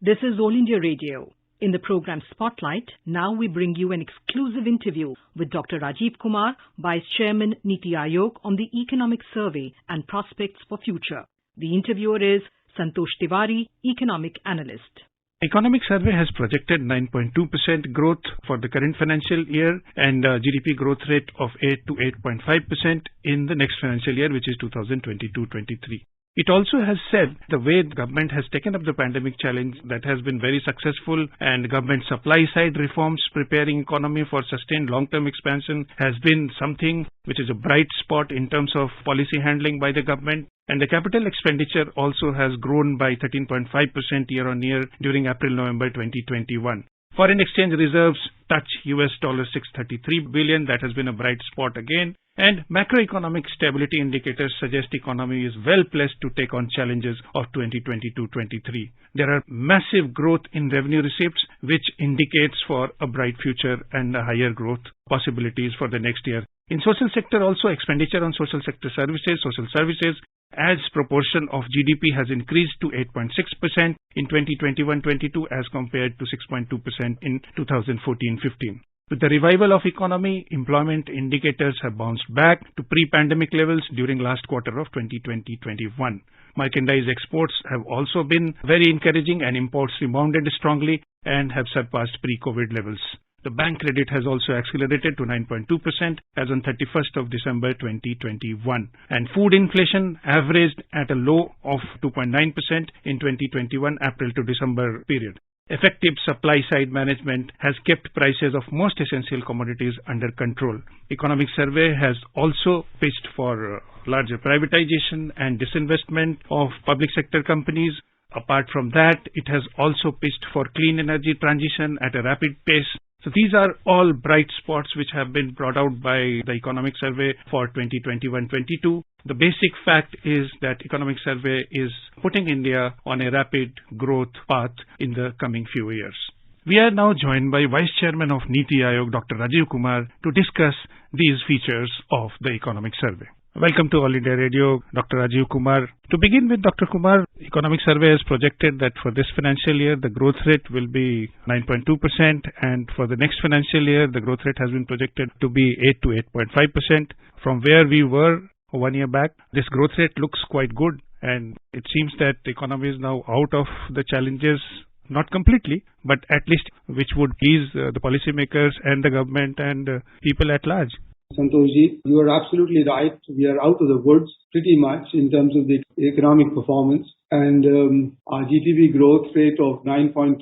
This is All India Radio. In the program Spotlight, now we bring you an exclusive interview with Dr. Rajeev Kumar, Vice Chairman, NITI Aayog, on the economic survey and prospects for future. The interviewer is Santosh Tiwari, economic analyst. Economic survey has projected 9.2% growth for the current financial year and GDP growth rate of 8 to 8.5% in the next financial year, which is 2022-23. It also has said the way the government has taken up the pandemic challenge, that has been very successful, and government supply side reforms preparing economy for sustained long-term expansion has been something which is a bright spot in terms of policy handling by the government. And the capital expenditure also has grown by 13.5% year-on-year during April-November 2021. Foreign exchange reserves touch US $633 billion. That has been a bright spot again. And macroeconomic stability indicators suggest economy is well placed to take on challenges of 2022-23. There are massive growth in revenue receipts, which indicates for a bright future and higher growth possibilities for the next year. In social sector also, expenditure on social sector services as proportion of GDP has increased to 8.6% in 2021-22 as compared to 6.2% in 2014-15. With the revival of economy, employment indicators have bounced back to pre-pandemic levels during last quarter of 2020-21. Merchandise exports have also been very encouraging and imports rebounded strongly and have surpassed pre-COVID levels. The bank credit has also accelerated to 9.2% as on 31st of December 2021. And food inflation averaged at a low of 2.9% in 2021 April to December period. Effective supply side management has kept prices of most essential commodities under control. Economic survey has also pitched for larger privatization and disinvestment of public sector companies. Apart from that, it has also pitched for clean energy transition at a rapid pace. So these are all bright spots which have been brought out by the economic survey for 2021-22. The basic fact is that economic survey is putting India on a rapid growth path in the coming few years. We are now joined by Vice Chairman of NITI Aayog, Dr. RAJEEV Kumar, to discuss these features of the economic survey. Welcome to All India Radio, Dr. RAJEEV Kumar. To begin with, Dr. Kumar, economic survey has projected that for this financial year, the growth rate will be 9.2%, and for the next financial year, the growth rate has been projected to be 8 to 8.5%. From where we were 1 year back, this growth rate looks quite good, and it seems that the economy is now out of the challenges, not completely, but at least which would ease the policymakers and the government and people at large. Santoshji, you are absolutely right. We are out of the woods pretty much in terms of the economic performance, and our GDP growth rate of 9.2%,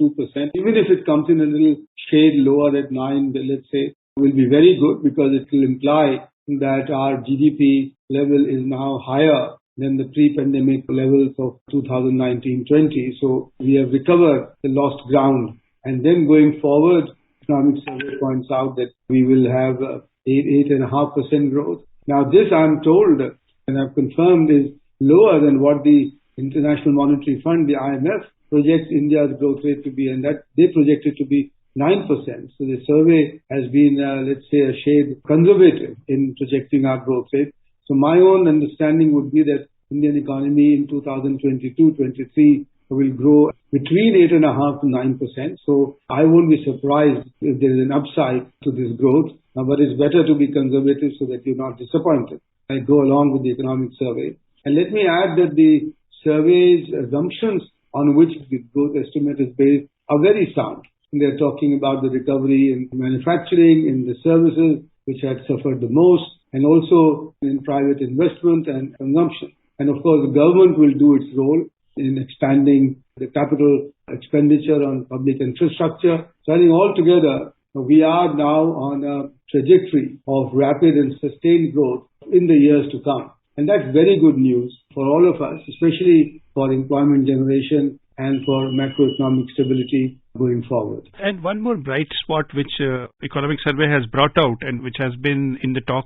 even if it comes in a little shade lower at 9, let's say, will be very good because it will imply that our GDP level is now higher than the pre-pandemic levels of 2019-20. So we have recovered the lost ground. And then going forward, economic survey points out that we will have 8.5% growth. Now this, I'm told, and I've confirmed, is lower than what the International Monetary Fund, the IMF, projects India's growth rate to be, and that they project it to be 9%. So the survey has been, let's say, a shade conservative in projecting our growth rate. So my own understanding would be that Indian economy in 2022-23 will grow between 8.5% to 9%. So I won't be surprised if there is an upside to this growth. But it's better to be conservative so that you're not disappointed. I go along with the economic survey. And let me add that the survey's assumptions on which the growth estimate is based are very sound. They're talking about the recovery in manufacturing, in the services, which had suffered the most, and also in private investment and consumption. And of course, the government will do its role in expanding the capital expenditure on public infrastructure. So I think altogether, we are now on a trajectory of rapid and sustained growth in the years to come. And that's very good news for all of us, especially for employment generation and for macroeconomic stability going forward. And one more bright spot which economic survey has brought out and which has been in the talk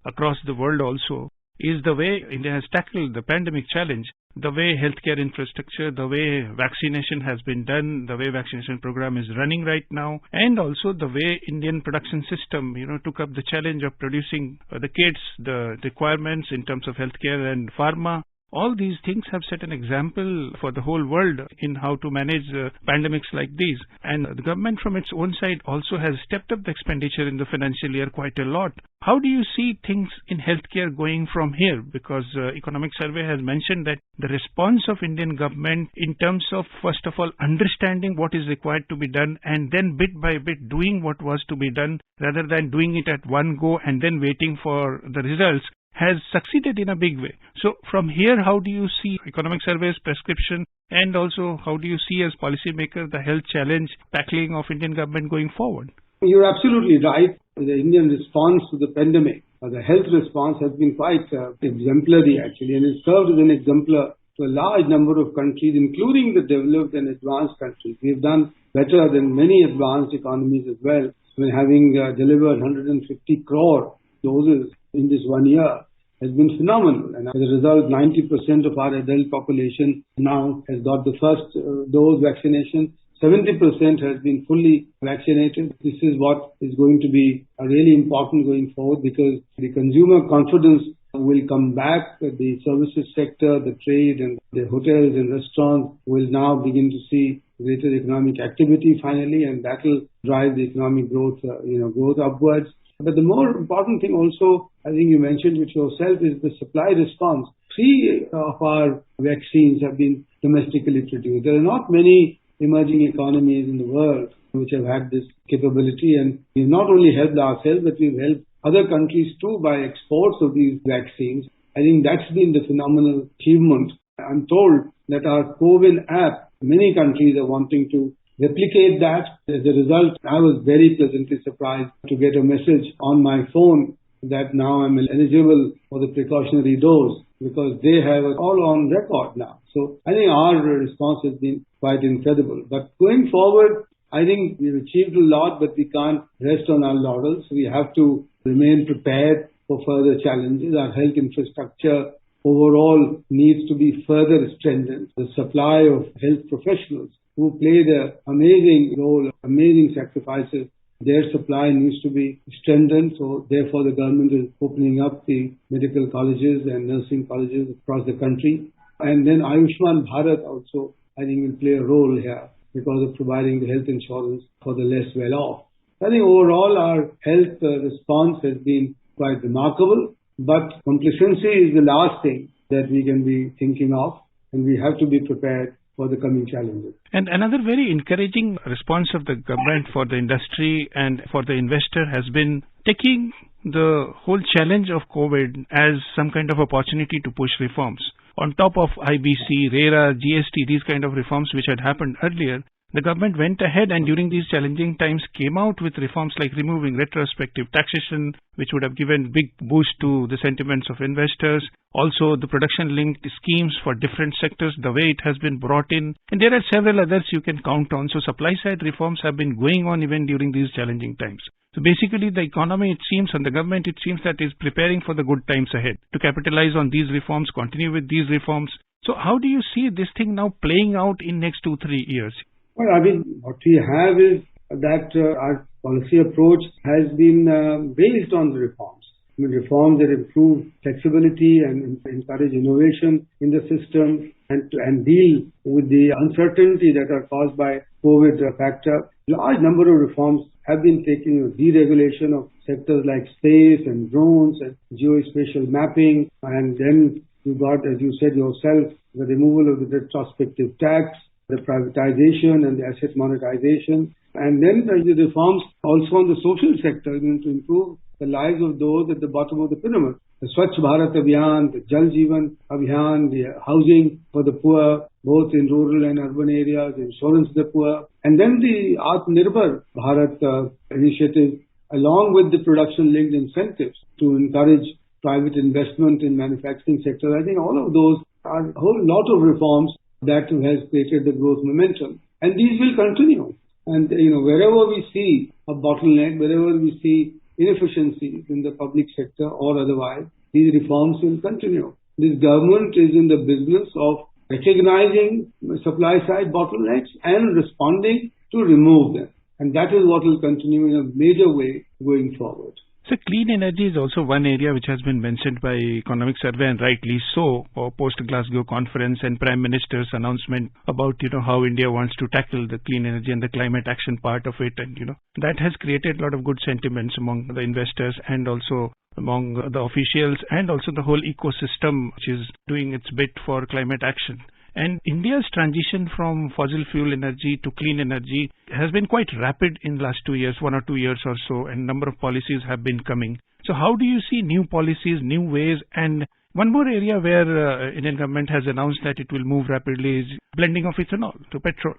across the world also is the way India has tackled the pandemic challenge, the way healthcare infrastructure, the way vaccination has been done, the way vaccination program is running right now, and also the way Indian production system, took up the challenge of producing the kits, the requirements in terms of healthcare and pharma. All these things have set an example for the whole world in how to manage pandemics like these. And the government from its own side also has stepped up the expenditure in the financial year quite a lot. How do you see things in healthcare going from here? Because Economic Survey has mentioned that the response of Indian government in terms of, first of all, understanding what is required to be done and then bit by bit doing what was to be done rather than doing it at one go and then waiting for the results has succeeded in a big way. So from here, how do you see Economic Survey's prescription, and also how do you see as policymaker the health challenge tackling of Indian government going forward? You're absolutely right. The Indian response to the pandemic, the health response has been quite exemplary actually, and it served as an exemplar to a large number of countries, including the developed and advanced countries. We've done better than many advanced economies as well, having delivered 150 crore doses in this 1 year has been phenomenal. And as a result, 90% of our adult population now has got the first dose vaccination. 70% has been fully vaccinated. This is what is going to be really important going forward, because the consumer confidence will come back. The services sector, the trade and the hotels and restaurants will now begin to see greater economic activity finally, and that will drive the economic growth, growth upwards. But the more important thing also, I think you mentioned it yourself, is the supply response. 3 of our vaccines have been domestically produced. There are not many emerging economies in the world which have had this capability, and we've not only helped ourselves, but we've helped other countries too by exports of these vaccines. I think that's been the phenomenal achievement. I'm told that our COVID app, many countries are wanting to replicate that. As a result, I was very pleasantly surprised to get a message on my phone that now I'm eligible for the precautionary dose, because they have it all on record now. So I think our response has been quite incredible. But going forward, I think we've achieved a lot, but we can't rest on our laurels. We have to remain prepared for further challenges. Our health infrastructure overall needs to be further strengthened. The supply of health professionals who played an amazing role, amazing sacrifices, their supply needs to be strengthened. So therefore the government is opening up the medical colleges and nursing colleges across the country. And then Ayushman Bharat also, I think, will play a role here because of providing the health insurance for the less well-off. I think overall our health response has been quite remarkable, but complacency is the last thing that we can be thinking of, and we have to be prepared for the coming challenges. And another very encouraging response of the government for the industry and for the investor has been taking the whole challenge of COVID as some kind of opportunity to push reforms. On top of IBC, RERA, GST, these kind of reforms which had happened earlier, the government went ahead and during these challenging times came out with reforms like removing retrospective taxation, which would have given big boost to the sentiments of investors. Also, the production-linked schemes for different sectors, the way it has been brought in. And there are several others you can count on. So supply-side reforms have been going on even during these challenging times. So basically, the economy, it seems, and the government, it seems that is preparing for the good times ahead to capitalize on these reforms, continue with these reforms. So how do you see this thing now playing out in next 2-3 years? Well, I mean, what we have is that our policy approach has been based on the reforms. I mean, reforms that improve flexibility and encourage innovation in the system and deal with the uncertainty that are caused by COVID factor. Large number of reforms have been taken, deregulation of sectors like space and drones and geospatial mapping. And then you got, as you said yourself, the removal of the retrospective tax, the privatization and the asset monetization. And then the reforms also on the social sector to improve the lives of those at the bottom of the pyramid. The Swachh Bharat Abhiyan, the Jal Jeevan Abhiyan, the housing for the poor, both in rural and urban areas, insurance for the poor. And then the Atmanirbhar Bharat initiative, along with the production-linked incentives to encourage private investment in manufacturing sector. I think all of those are a whole lot of reforms that has created the growth momentum. And these will continue. And, wherever we see a bottleneck, wherever we see inefficiencies in the public sector or otherwise, these reforms will continue. This government is in the business of recognizing supply-side bottlenecks and responding to remove them. And that is what will continue in a major way going forward. So clean energy is also one area which has been mentioned by Economic Survey, and rightly so, post Glasgow conference and Prime Minister's announcement about how India wants to tackle the clean energy and the climate action part of it, and that has created a lot of good sentiments among the investors and also among the officials and also the whole ecosystem which is doing its bit for climate action. And India's transition from fossil fuel energy to clean energy has been quite rapid in the last 2 years, 1 or 2 years or so, and a number of policies have been coming. So how do you see new policies, new ways? And one more area where Indian government has announced that it will move rapidly is blending of ethanol to petrol.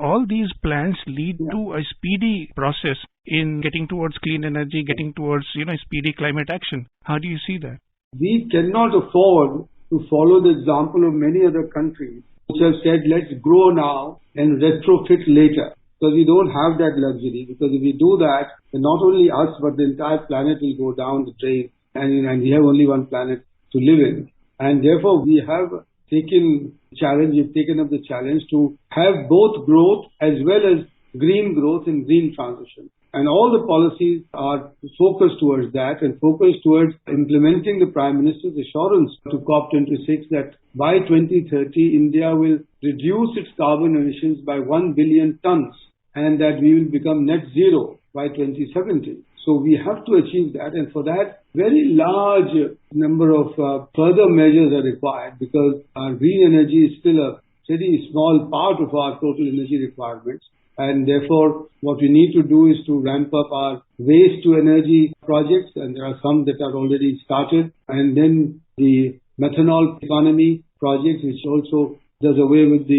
All these plans lead to a speedy process in getting towards clean energy, getting towards speedy climate action. How do you see that? We cannot afford to follow the example of many other countries which have said, let's grow now and retrofit later. Because we don't have that luxury. Because if we do that, then not only us, but the entire planet will go down the drain. And we have only one planet to live in. And therefore, we have taken up the challenge to have both growth as well as green growth and green transition. And all the policies are focused towards that and focused towards implementing the Prime Minister's assurance to COP26 that by 2030, India will reduce its carbon emissions by 1 billion tons and that we will become net zero by 2070. So we have to achieve that, and for that, very large number of further measures are required because our green energy is still a very small part of our total energy requirements. And therefore, what we need to do is to ramp up our waste-to-energy projects, and there are some that are already started. And then the methanol economy projects, which also does away with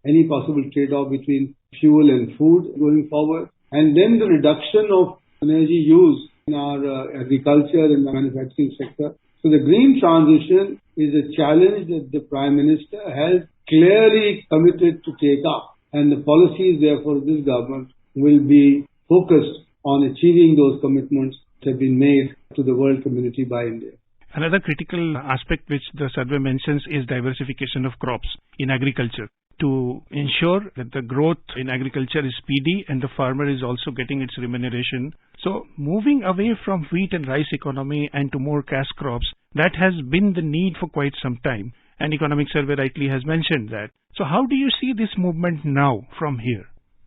any possible trade-off between fuel and food going forward. And then the reduction of energy use in our agriculture and the manufacturing sector. So the green transition is a challenge that the Prime Minister has clearly committed to take up. And the policies, therefore, of this government will be focused on achieving those commitments that have been made to the world community by India. Another critical aspect which the survey mentions is diversification of crops in agriculture to ensure that the growth in agriculture is speedy and the farmer is also getting its remuneration. So moving away from wheat and rice economy and to more cash crops, that has been the need for quite some time. And Economic Survey rightly has mentioned that. So how do you see this movement now from here?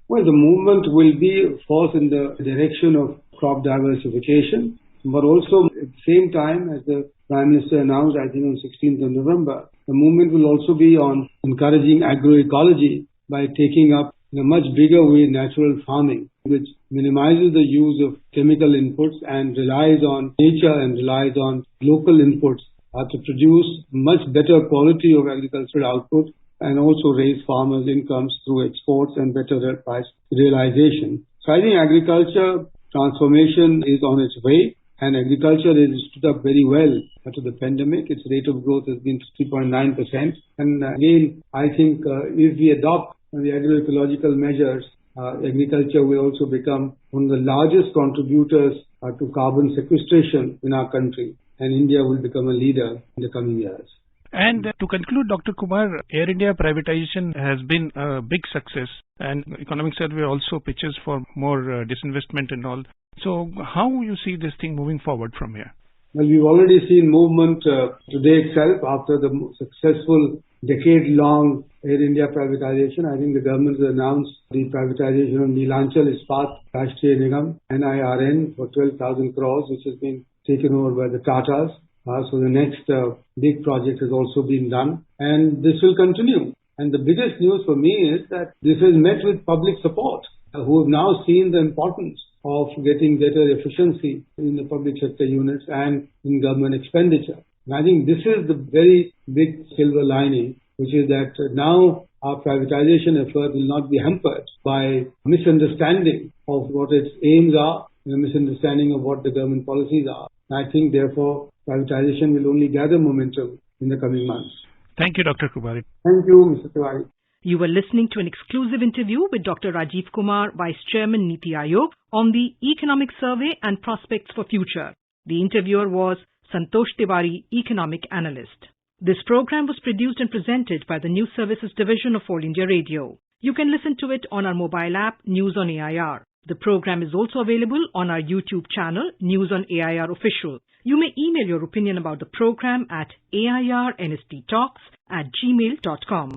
Well, the movement will be, of course, in the direction of crop diversification, but also at the same time, as the Prime Minister announced, I think on 16th of November, the movement will also be on encouraging agroecology by taking up in a much bigger way natural farming, which minimizes the use of chemical inputs and relies on nature and relies on local inputs to produce much better quality of agricultural output and also raise farmers' incomes through exports and better price realization. So I think agriculture transformation is on its way, and agriculture has stood up very well to the pandemic. Its rate of growth has been 3.9%. And again, I think if we adopt the agroecological measures, agriculture will also become one of the largest contributors to carbon sequestration in our country. And India will become a leader in the coming years. And to conclude, Dr. Kumar, Air India privatization has been a big success, and Economic Survey also pitches for more disinvestment and all. So how you see this thing moving forward from here? Well, we've already seen movement today itself after the successful decade-long Air India privatization. I think the government has announced the privatization of Neelanchal Ispat Rashtriya Nigam, NIRN, for 12,000 crores, which has been taken over by the Tatas. So the next big project has also been done, and this will continue. And the biggest news for me is that this has met with public support, who have now seen the importance of getting better efficiency in the public sector units and in government expenditure. And I think this is the very big silver lining, which is that now our privatization effort will not be hampered by misunderstanding of what its aims are, and a misunderstanding of what the government policies are. I think, therefore, privatization will only gather momentum in the coming months. Thank you, Dr. Kumar. Thank you, Mr. Tiwari. You were listening to an exclusive interview with Dr. Rajeev Kumar, Vice Chairman NITI Aayog, on the Economic Survey and Prospects for Future. The interviewer was Santosh Tiwari, Economic Analyst. This program was produced and presented by the News Services Division of All India Radio. You can listen to it on our mobile app, News on AIR. The program is also available on our YouTube channel, News on AIR Official. You may email your opinion about the program at airnsttalks@gmail.com.